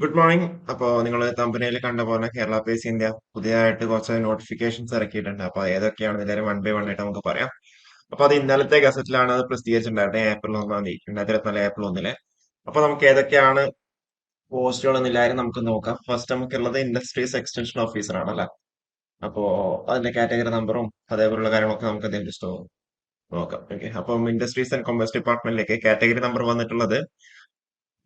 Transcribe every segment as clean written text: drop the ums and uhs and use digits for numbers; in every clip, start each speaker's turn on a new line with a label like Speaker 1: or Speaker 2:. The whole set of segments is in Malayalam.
Speaker 1: Good morning. അപ്പോൾ നിങ്ങൾ കമ്പനിയിൽ കണ്ട പോലെ കേരള പേസ് ഇന്ത്യ പുതിയതായിട്ട് കുറച്ച് നോട്ടിഫിക്കേഷൻസ് ഇറക്കിയിട്ടുണ്ട്. അപ്പോൾ ഏതൊക്കെയാണ് എല്ലാവരും വൺ ബൈ വൺ ആയിട്ട് നമുക്ക് പറയാം. അപ്പോൾ അത് ഇന്നലത്തെ ഗസറ്റിലാണ് അത് പ്രസിദ്ധീകരിച്ചിട്ടുണ്ടായിരുന്നത്, ഏപ്രിൽ 1 2024 ഏപ്രിൽ 1. അപ്പോൾ നമുക്ക് ഏതൊക്കെയാണ് പോസ്റ്റുകൾ എന്നില്ലാരും നമുക്ക് നോക്കാം. ഫസ്റ്റ് നമുക്കുള്ളത് ഇൻഡസ്ട്രീസ് എക്സ്റ്റൻഷൻ ഓഫീസർ ആണല്ലോ. അപ്പോൾ അതിന്റെ കാറ്റഗറി നമ്പറും അതേപോലുള്ള കാര്യങ്ങളൊക്കെ നമുക്ക് എന്തെങ്കിലും ജസ്റ്റ് നോക്കാം. ഓക്കെ, അപ്പം ഇൻഡസ്ട്രീസ് ആൻഡ് കൊമേഴ്സ് ഡിപ്പാർട്ട്മെന്റിലേക്ക് കാറ്റഗറി നമ്പർ വന്നിട്ടുള്ളത്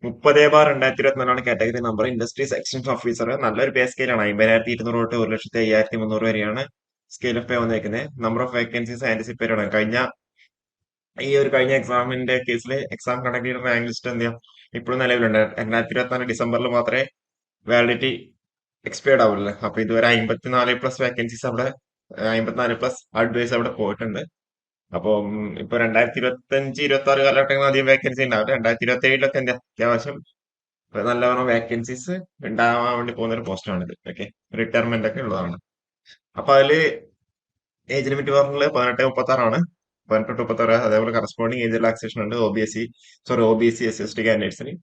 Speaker 1: 30/2024 category number. Industries extension officer. നല്ലൊരു പേ സ്കെയിലാണ്. 50,200 തൊട്ട് 1,53,000 വരെയാണ് സ്കെയിൽ ഓഫ് പേ വന്നേക്കുന്നത്. നമ്പർ ഓഫ് വേക്കൻസീസ് ആന്റിസിപ്പേറ്റഡ് ആണ്. കഴിഞ്ഞ എക്സാമിന്റെ കേസിൽ എക്സാം കണ്ടക്ട് ചെയ്ത റാങ്ക് ലിസ്റ്റ് എന്ത് ചെയ്യാം ഇപ്പോഴും നിലവിലുണ്ട്. 2024 ഡിസംബറിൽ മാത്രമേ വാലിഡിറ്റി എക്സ്പയർഡ് ആവുള്ളൂ. അപ്പൊ ഇതുവരെ 54+ വേക്കൻസീസ് അവിടെ, 54+ അഡ്വൈസ് അവിടെ പോയിട്ടുണ്ട്. അപ്പം ഇപ്പൊ 2025-26 കാലഘട്ടങ്ങളിൽ അധികം വേക്കൻസി ഉണ്ടാവില്ല. 2027-ലൊക്കെ എന്താ അത്യാവശ്യം നല്ലവണ്ണം വേക്കൻസീസ് ഉണ്ടാവാൻ വേണ്ടി പോകുന്ന ഒരു പോസ്റ്റാണിത്. ഓക്കെ, റിട്ടയർമെന്റ് ഒക്കെ ഉള്ളതാണ്. അപ്പൊ അതില് ഏജ് ലിമിറ്റ് പറഞ്ഞത് 18-36 ആണ്. 18-36. അതേപോലെ കറസ്പോണ്ടിങ് ഏജ് റിലാക്സേഷൻ ഉണ്ട് ഒ ബി സി SC/ST കാൻഡിഡേറ്റ്സിന്.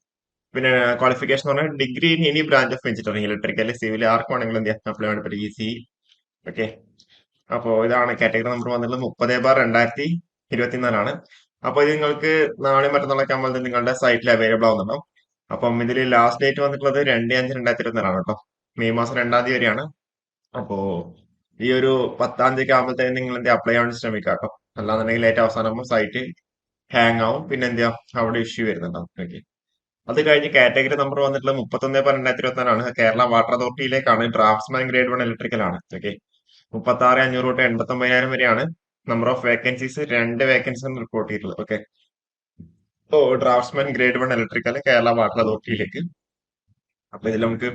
Speaker 1: പിന്നെ ക്വാളിഫിക്കേഷൻ എന്ന് പറഞ്ഞാൽ degree in any branch of engineering, electrical, civil, ആർക്ക് വേണമെങ്കിലും എന്ത് ചെയ്യാം അപ്ലൈ വേണ്ടി പറ്റും. ഈസി. ഓക്കെ, അപ്പോ ഇതാണ് കാറ്റഗറി നമ്പർ വന്നിട്ടുള്ളത്. 30/2024 അപ്പൊ ഇത് നിങ്ങൾക്ക് നാളെ മറ്റന്നാളൊക്കെ ആകുമ്പോൾ നിങ്ങളുടെ സൈറ്റിൽ അവൈലബിൾ ആവുന്നുണ്ടാവും. അപ്പം ഇതിൽ ലാസ്റ്റ് ഡേറ്റ് വന്നിട്ടുള്ളത് 2/5/2024 കേട്ടോ. മെയ് മാസം 2 വരെയാണ്. അപ്പോ ഈ ഒരു 10 ആകുമ്പോഴത്തേക്കും നിങ്ങൾ എന്ത് അപ്ലൈ ചെയ്യാൻ ശ്രമിക്കാം കേട്ടോ. അല്ലാന്നുണ്ടെങ്കിൽ ലേറ്റ് അവസാനമാകുമ്പോൾ സൈറ്റ് ഹാങ് ആവും. പിന്നെ എന്ത് ചെയ്യാം അവിടെ ഇഷ്യൂ വരുന്നുണ്ടാവും. ഓക്കെ, അത് കഴിഞ്ഞ് കാറ്റഗറി നമ്പർ വന്നിട്ടുള്ളത് 31/2024 കേരള വാട്ടർ അതോറിറ്റിയിലേക്കാണ്. ഡ്രാഫ്റ്റ്സ്മാൻ ഗ്രേഡ് 1 ഇലക്ട്രിക്കൽ ആണ്. ഓക്കെ, 36,500 തൊട്ട് 89,000 വരെയാണ്. Number of vacancies 2 vacancy report ചെയ്തിട്ടുള്ളത്. ഓക്കെ, ഓ draftsman grade 1 electrical Kerala water അതോറിറ്റിയിലേക്ക്. അപ്പൊ ഇതിൽ നമുക്ക്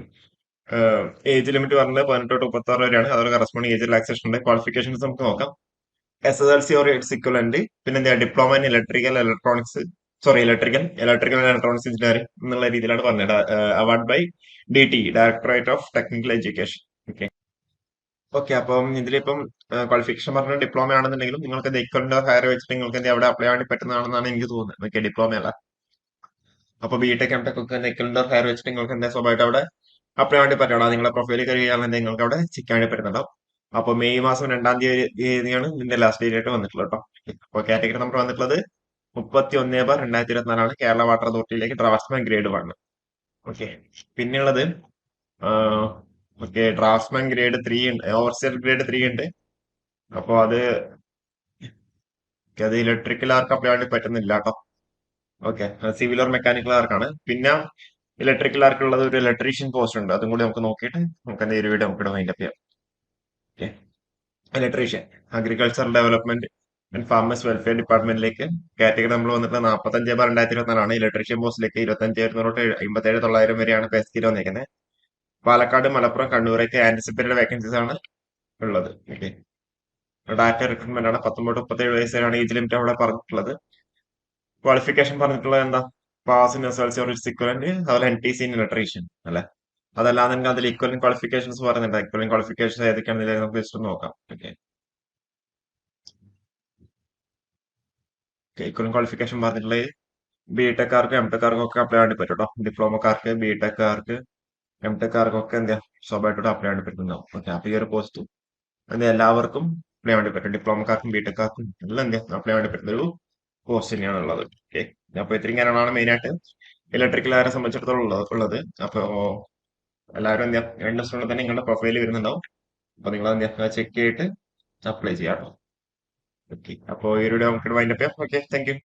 Speaker 1: ഏജ് ലിമിറ്റ് പറഞ്ഞത് 18-36 വരെയാണ്. അതുപോലെ കറസ്പോണ്ടിങ് ഏജ് റിലാക്സേഷൻ ഉണ്ട്. ക്വാളിഫിക്കേഷൻസ് നമുക്ക് നോക്കാം. SSLC or it's equivalent. പിന്നെ എന്താ diploma in electrical and electronics engineering എന്നുള്ള രീതിയിലാണ് പറഞ്ഞത്. Award by DT, directorate of technical education. Okay, okay. അപ്പം ഇതിലിപ്പം ക്വാളിഫിക്കേഷൻ പറഞ്ഞ ഡിപ്ലോമ ആണെന്നുണ്ടെങ്കിലും നിങ്ങൾക്ക് ഇക്വലന്റ് ഹയർ വെച്ചിട്ട് നിങ്ങൾക്ക് എന്ത് അവിടെ അപ്ലൈ വേണ്ടി പറ്റുന്നതാണെന്നാണ് എനിക്ക് തോന്നുന്നത്. ഓക്കെ, ഡിപ്ലോമ അല്ല. അപ്പൊ ബിടെക് എംടെക് ഒക്കെ ഇക്വലന്റ് ഹയർ വെച്ചിട്ട് നിങ്ങൾക്ക് എന്താ സ്വാഭാവികമായിട്ട് അവിടെ അപ്ലൈ വേണ്ടി പറ്റണം. നിങ്ങളെ പ്രൊഫൈലിൽ കയറിയാൽ നിങ്ങൾക്ക് അവിടെ ചിക്കാൻ വേണ്ടി പറ്റുന്നുണ്ടാവും. അപ്പൊ മെയ് മാസം 2 തീയതിയാണ് ഇതിന്റെ ലാസ്റ്റ് ഡേറ്റ് ആയിട്ട് വന്നിട്ടുള്ളത് കേട്ടോ. അപ്പൊ കാറ്റഗറി നമ്പർ വന്നിട്ടുള്ളത് 31/2024 കേരള വാട്ടർ അതോറിറ്റിയിലേക്ക് ഡ്രാഫ്റ്റ്സ്മാൻ ഗ്രേഡ് 1. ഓക്കെ, പിന്നെയുള്ളത് ഓക്കെ ഡ്രാഫ്റ്റ്സ്മാൻ ഗ്രേഡ് 3 ഉണ്ട്, ഓവർസിയർ ഗ്രേഡ് 3 ഉണ്ട്. അപ്പൊ അത് ഇലക്ട്രിക്കൽ ആർക്ക് അപ്ലൈ വേണ്ടി പറ്റുന്നില്ല കേട്ടോ. ഓക്കെ, സിവിൽ ഓർ മെക്കാനിക്കൽ ആർക്കാണ്. പിന്നെ ഇലക്ട്രിക്കൽ ആർക്കുള്ളത് ഒരു ഇലക്ട്രീഷ്യൻ പോസ്റ്റ് ഉണ്ട്. അതും കൂടി നമുക്ക് നോക്കിയിട്ട് നമുക്ക് എന്തെങ്കിലും ഒരു വീഡിയോ നമുക്ക് വൈൻഡപ്പ് ചെയ്യാം. Okay, electrician agriculture development and farmers welfare ഡിപ്പാർട്ട്മെന്റിലേക്ക് കാറ്റഗറി നമ്മൾ വന്നിട്ട് 45/2024 ഇലക്ട്രീഷ്യൻ പോസ്റ്റിലേക്ക് 25,100 തൊട്ട് 57,900 വരെയാണ് പേ സ്കെയിൽ വന്നിരിക്കുന്നത്. പാലക്കാട്, മലപ്പുറം, കണ്ണൂരൊക്കെ ആന്റിസിപ്പേറ്റഡ് വേക്കൻസീസ് ആണ് ഉള്ളത്. ഓക്കെ, ഡാറ്റ റിക്രൂട്ട്മെന്റ് ആണ്. 19-37 വയസ്സാണ് ഏജ് ലിമിറ്റ് അവിടെ പറഞ്ഞിട്ടുള്ളത്. ക്വാളിഫിക്കേഷൻ പറഞ്ഞിട്ടുള്ളത് എന്താ pass in SSLC or it's equivalent, അതുപോലെ NTC ഇൻ ഇലക്ട്രീഷ്യൻ അല്ലെ. അതല്ലാതെ അതിൽ ഇക്വലന്റ് ക്വാളിഫിക്കേഷൻസ് പറയുന്നുണ്ട്. ഇക്വലന്റ് ക്വാളിഫിക്കേഷൻസ് ഏതൊക്കെയാണെന്ന് നമുക്ക് ജസ്റ്റ് നോക്കാം. ഓക്കെ, ഇക്വലന്റ് ക്വാളിഫിക്കേഷൻ പറഞ്ഞിട്ടുള്ളത് ബിടെക്കാർക്കും എംടെക്കാർക്കും ഒക്കെ അപ്ലൈ വേണ്ടി പറ്റും കേട്ടോ. ഡിപ്ലോമക്കാർക്ക്, ബിടെക്കാർക്ക്, എംടെക്കാർക്കൊക്കെ എന്താ സ്വാഭാവികമായിട്ട് അപ്ലൈ വേണ്ടി പറ്റുന്നുണ്ടാവും. ഓക്കെ, അപ്പൊ ഈ ഒരു പോസ്റ്റ് എന്താ എല്ലാവർക്കും അപ്ലൈ വേണ്ടി പറ്റും. ഡിപ്ലോമക്കാർക്കും ബിടെക്കാർക്കും എല്ലാം എന്താ അപ്ലൈ വേണ്ടി പറ്റുന്ന ഒരു പോസ്റ്റ് തന്നെയാണ് ഉള്ളത്. ഓക്കെ, അപ്പൊ ഇത്രയും കാര്യങ്ങളാണ് മെയിൻ ആയിട്ട് ഇലക്ട്രിക്കൽ സംബന്ധിച്ചിടത്തോളം ഉള്ളത്. അപ്പൊ എല്ലാവരും എന്താ ഇൻട്രസ്റ്റ് ഉണ്ടെങ്കിൽ തന്നെ നിങ്ങളുടെ പ്രൊഫൈൽ വരുന്നുണ്ടാവും. അപ്പൊ നിങ്ങൾ എന്താ ചെക്ക് ചെയ്തിട്ട് അപ്ലൈ ചെയ്യാം. ഓക്കെ, അപ്പോൾ ഈ ഒരു വീഡിയോ നമുക്ക് വൈൻഡപ്പ് ചെയ്യാം. Okay, thank you.